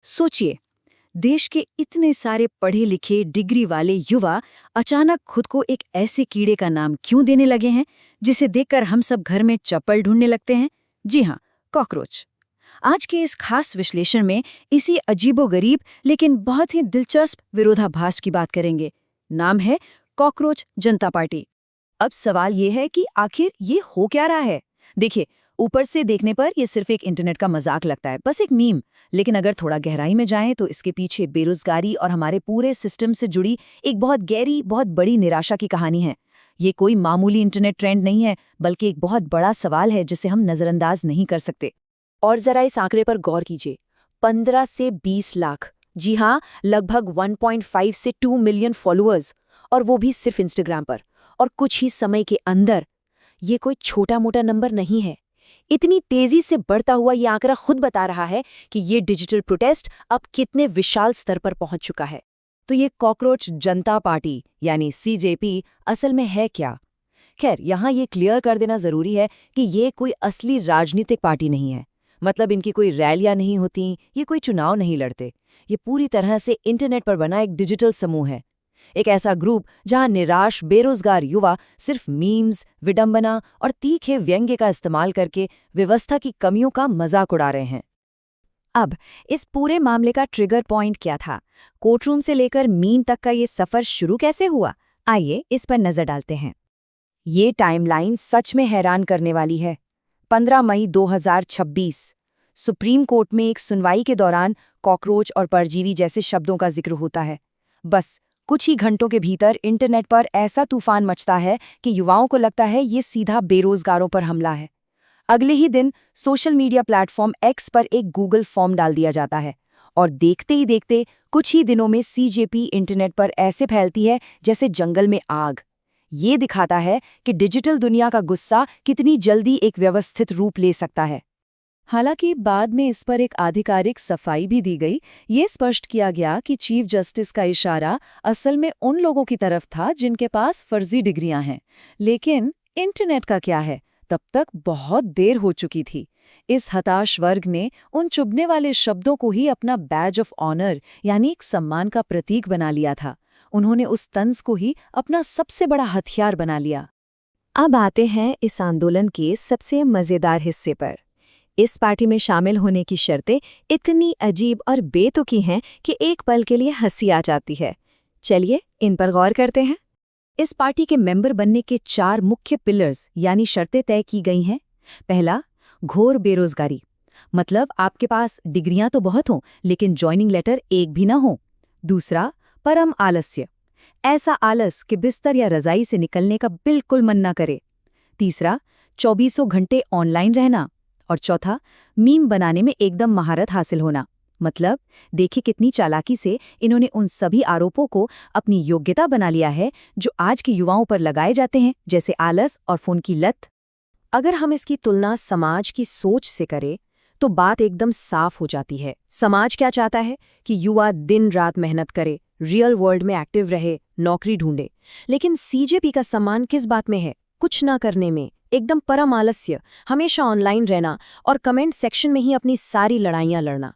सोचिए, देश के इतने सारे पढ़े लिखे डिग्री वाले युवा अचानक खुद को एक ऐसे कीड़े का नाम क्यों देने लगे हैं जिसे देखकर हम सब घर में चप्पल ढूंढने लगते हैं। जी हाँ, कॉकरोच। आज के इस खास विश्लेषण में इसी अजीबोगरीब लेकिन बहुत ही दिलचस्प विरोधाभास की बात करेंगे। नाम है कॉकरोच जनता पार्टी। अब सवाल ये है कि आखिर ये हो क्या रहा है। देखिए, ऊपर से देखने पर ये सिर्फ एक इंटरनेट का मजाक लगता है, बस एक मीम। लेकिन अगर थोड़ा गहराई में जाएं तो इसके पीछे बेरोजगारी और हमारे पूरे सिस्टम से जुड़ी एक बहुत गहरी, बहुत बड़ी निराशा की कहानी है। ये कोई मामूली इंटरनेट ट्रेंड नहीं है, बल्कि एक बहुत बड़ा सवाल है जिसे हम नजरअंदाज नहीं कर सकते। और जरा इस आंकड़े पर गौर कीजिए, 15 से 20 लाख। जी हाँ, लगभग 1.5 से 2 मिलियन फॉलोअर्स, और वो भी सिर्फ इंस्टाग्राम पर। और कुछ ही समय के अंदर। ये कोई छोटा मोटा नंबर नहीं है। इतनी तेजी से बढ़ता हुआ ये आंकड़ा खुद बता रहा है कि ये डिजिटल प्रोटेस्ट अब कितने विशाल स्तर पर पहुंच चुका है। तो ये कॉकरोच जनता पार्टी यानी सीजेपी असल में है क्या? खैर, यहाँ ये क्लियर कर देना जरूरी है कि ये कोई असली राजनीतिक पार्टी नहीं है। मतलब इनकी कोई रैलियां नहीं होती, ये कोई चुनाव नहीं लड़ते। ये पूरी तरह से इंटरनेट पर बना एक डिजिटल समूह है। एक ऐसा ग्रुप जहां निराश बेरोजगार युवा सिर्फ मीम्स, विडंबना और तीखे व्यंग्य का इस्तेमाल करके व्यवस्था की कमियों का मजाक उड़ा रहे हैं। अब इस पूरे मामले का ट्रिगर पॉइंट क्या था? कोर्टरूम से लेकर मीम तक का ये सफर शुरू कैसे हुआ? आइए इस पर नजर डालते हैं। ये टाइमलाइन सच में हैरान करने वाली है। 15 मई 2026 सुप्रीम कोर्ट में एक सुनवाई के दौरान कॉकरोच और परजीवी जैसे शब्दों का जिक्र होता है। बस कुछ ही घंटों के भीतर इंटरनेट पर ऐसा तूफान मचता है कि युवाओं को लगता है ये सीधा बेरोजगारों पर हमला है। अगले ही दिन सोशल मीडिया प्लेटफॉर्म एक्स पर एक गूगल फॉर्म डाल दिया जाता है, और देखते ही देखते कुछ ही दिनों में सीजेपी इंटरनेट पर ऐसे फैलती है जैसे जंगल में आग। ये दिखाता है कि डिजिटल दुनिया का गुस्सा कितनी जल्दी एक व्यवस्थित रूप ले सकता है। हालांकि बाद में इस पर एक आधिकारिक सफाई भी दी गई। ये स्पष्ट किया गया कि चीफ जस्टिस का इशारा असल में उन लोगों की तरफ था जिनके पास फर्जी डिग्रियां हैं। लेकिन इंटरनेट का क्या है, तब तक बहुत देर हो चुकी थी। इस हताश वर्ग ने उन चुभने वाले शब्दों को ही अपना बैज ऑफ ऑनर यानी एक सम्मान का प्रतीक बना लिया था। उन्होंने उस तंज को ही अपना सबसे बड़ा हथियार बना लिया। अब आते हैं इस आंदोलन के सबसे मजेदार हिस्से पर। इस पार्टी में शामिल होने की शर्तें इतनी अजीब और बेतुकी हैं कि एक पल के लिए हंसी आ जाती है। चलिए इन पर गौर करते हैं। इस पार्टी के मेंबर बनने के 4 मुख्य पिलर्स यानी शर्तें तय की गई हैं। पहला, घोर बेरोजगारी। मतलब आपके पास डिग्रियां तो बहुत हों, लेकिन ज्वाइनिंग लेटर एक भी ना हो। दूसरा, परम आलस्य। ऐसा आलस कि बिस्तर या रजाई से निकलने का बिल्कुल मन ना करे। तीसरा, 24 घंटे ऑनलाइन रहना। और चौथा, मीम बनाने में एकदम महारत हासिल होना। मतलब देखिए कितनी चालाकी से इन्होंने उन सभी आरोपों को अपनी योग्यता बना लिया है जो आज के युवाओं पर लगाए जाते हैं, जैसे आलस और फोन की लत। अगर हम इसकी तुलना समाज की सोच से करें तो बात एकदम साफ हो जाती है। समाज क्या चाहता है कि युवा दिन रात मेहनत करे, रियल वर्ल्ड में एक्टिव रहे, नौकरी ढूंढे। लेकिन सीजेपी का सम्मान किस बात में है? कुछ ना करने में, एकदम परम आलस्य, हमेशा ऑनलाइन रहना और कमेंट सेक्शन में ही अपनी सारी लड़ाइयां लड़ना।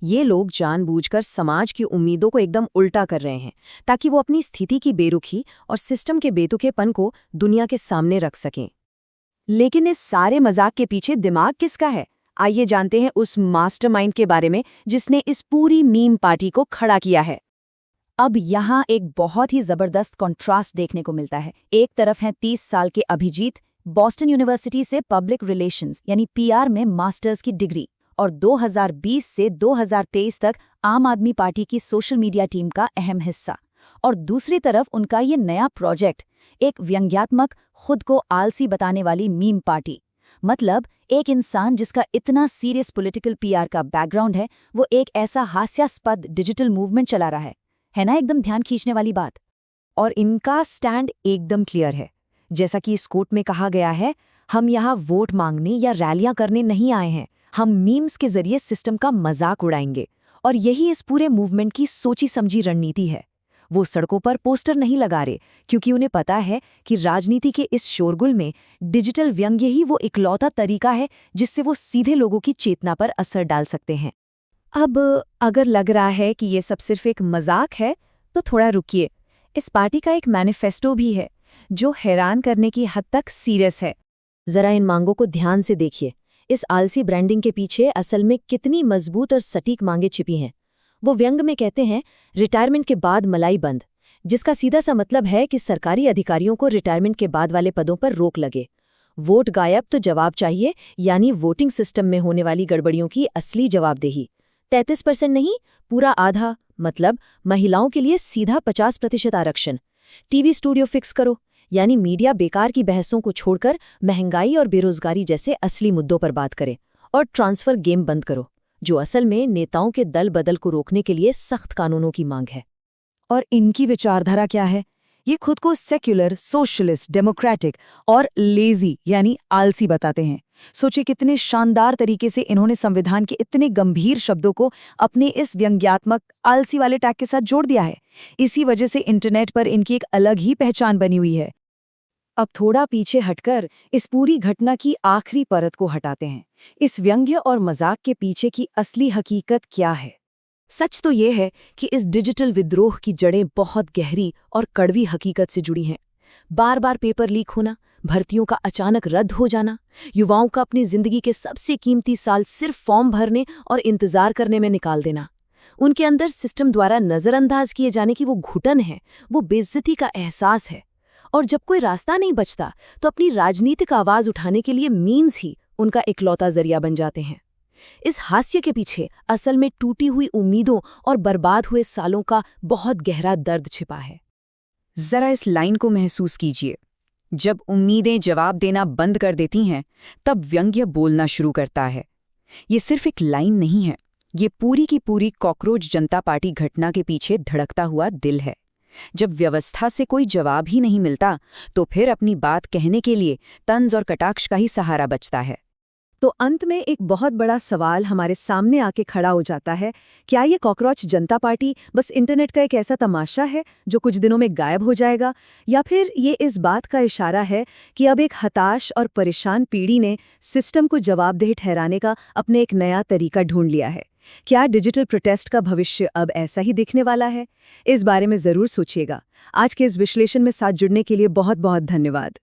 ये लोग जानबूझकर समाज की उम्मीदों को एकदम उल्टा कर रहे हैं ताकि वो अपनी स्थिति की बेरुखी और सिस्टम के बेतुकेपन को दुनिया के सामने रख सकें। लेकिन इस सारे मजाक के पीछे दिमाग किसका है? आइए जानते हैं उस मास्टरमाइंड के बारे में जिसने इस पूरी मीम पार्टी को खड़ा किया है। अब यहाँ एक बहुत ही जबरदस्त कॉन्ट्रास्ट देखने को मिलता है। एक तरफ हैं 30 साल के अभिजीत, बॉस्टन यूनिवर्सिटी से पब्लिक रिलेशंस यानी पीआर में मास्टर्स की डिग्री, और 2020 से 2023 तक आम आदमी पार्टी की सोशल मीडिया टीम का अहम हिस्सा। और दूसरी तरफ उनका ये नया प्रोजेक्ट, एक व्यंग्यात्मक, खुद को आलसी बताने वाली मीम पार्टी। मतलब एक इंसान जिसका इतना सीरियस पॉलिटिकल पीआर का बैकग्राउंड है, वो एक ऐसा हास्यास्पद डिजिटल मूवमेंट चला रहा है ना? एकदम ध्यान खींचने वाली बात। और इनका स्टैंड एकदम क्लियर है। जैसा कि इस कोर्ट में कहा गया है, हम यहाँ वोट मांगने या रैलियां करने नहीं आए हैं, हम मीम्स के जरिए सिस्टम का मजाक उड़ाएंगे। और यही इस पूरे मूवमेंट की सोची समझी रणनीति है। वो सड़कों पर पोस्टर नहीं लगा रहे, क्योंकि उन्हें पता है कि राजनीति के इस शोरगुल में डिजिटल व्यंग्य ही वो इकलौता तरीका है जिससे वो सीधे लोगों की चेतना पर असर डाल सकते हैं। अब अगर लग रहा है कि ये सब सिर्फ एक मजाक है, तो थोड़ा रुकिए। इस पार्टी का एक मैनिफेस्टो भी है, जो हैरान करने की हद तक सीरियस है। जरा इन मांगों को ध्यान से देखिए। इस आलसी ब्रांडिंग के पीछे असल में कितनी मजबूत और सटीक मांगें छिपी हैं। वो व्यंग में कहते हैं, रिटायरमेंट के बाद मलाई बंद, जिसका सीधा सा मतलब है कि सरकारी अधिकारियों को रिटायरमेंट के बाद वाले पदों पर रोक लगे। वोट गायब तो जवाब चाहिए, यानी वोटिंग सिस्टम में होने वाली गड़बड़ियों की असली जवाबदेही। 33% नहीं, पूरा आधा, मतलब महिलाओं के लिए सीधा 50% आरक्षण। टीवी स्टूडियो फिक्स करो, यानी मीडिया बेकार की बहसों को छोड़कर महंगाई और बेरोजगारी जैसे असली मुद्दों पर बात करे। और ट्रांसफर गेम बंद करो, जो असल में नेताओं के दल बदल को रोकने के लिए सख्त कानूनों की मांग है। और इनकी विचारधारा क्या है? ये खुद को सेक्युलर, सोशलिस्ट, डेमोक्रेटिक और लेजी यानी आलसी बताते हैं। सोचिए कितने शानदार तरीके से इन्होंने संविधान के इतने गंभीर शब्दों को अपने इस व्यंग्यात्मक आलसी वाले टैग के साथ जोड़ दिया है। इसी वजह से इंटरनेट पर इनकी एक अलग ही पहचान बनी हुई है। अब थोड़ा पीछे हटकर इस पूरी घटना की आखिरी परत को हटाते हैं। इस व्यंग्य और मजाक के पीछे की असली हकीकत क्या है? सच तो ये है कि इस डिजिटल विद्रोह की जड़ें बहुत गहरी और कड़वी हकीकत से जुड़ी हैं। बार बार पेपर लीक होना, भर्तियों का अचानक रद्द हो जाना, युवाओं का अपनी जिंदगी के सबसे कीमती साल सिर्फ फॉर्म भरने और इंतजार करने में निकाल देना। उनके अंदर सिस्टम द्वारा नजरअंदाज किए जाने की वो घुटन है, वो बेइज्जती का एहसास है। और जब कोई रास्ता नहीं बचता, तो अपनी राजनीतिक आवाज उठाने के लिए मीम्स ही उनका इकलौता जरिया बन जाते हैं। इस हास्य के पीछे असल में टूटी हुई उम्मीदों और बर्बाद हुए सालों का बहुत गहरा दर्द छिपा है। जरा इस लाइन को महसूस कीजिए। जब उम्मीदें जवाब देना बंद कर देती हैं, तब व्यंग्य बोलना शुरू करता है। ये सिर्फ एक लाइन नहीं है, ये पूरी की पूरी कॉकरोच जनता पार्टी घटना के पीछे धड़कता हुआ दिल है। जब व्यवस्था से कोई जवाब ही नहीं मिलता, तो फिर अपनी बात कहने के लिए तंज और कटाक्ष का ही सहारा बचता है। तो अंत में एक बहुत बड़ा सवाल हमारे सामने आके खड़ा हो जाता है। क्या ये कॉकरोच जनता पार्टी बस इंटरनेट का एक ऐसा तमाशा है जो कुछ दिनों में गायब हो जाएगा, या फिर ये इस बात का इशारा है कि अब एक हताश और परेशान पीढ़ी ने सिस्टम को जवाबदेह ठहराने का अपने एक नया तरीका ढूंढ लिया है? क्या डिजिटल प्रोटेस्ट का भविष्य अब ऐसा ही दिखने वाला है? इस बारे में जरूर सोचिएगा। आज के इस विश्लेषण में साथ जुड़ने के लिए बहुत बहुत धन्यवाद।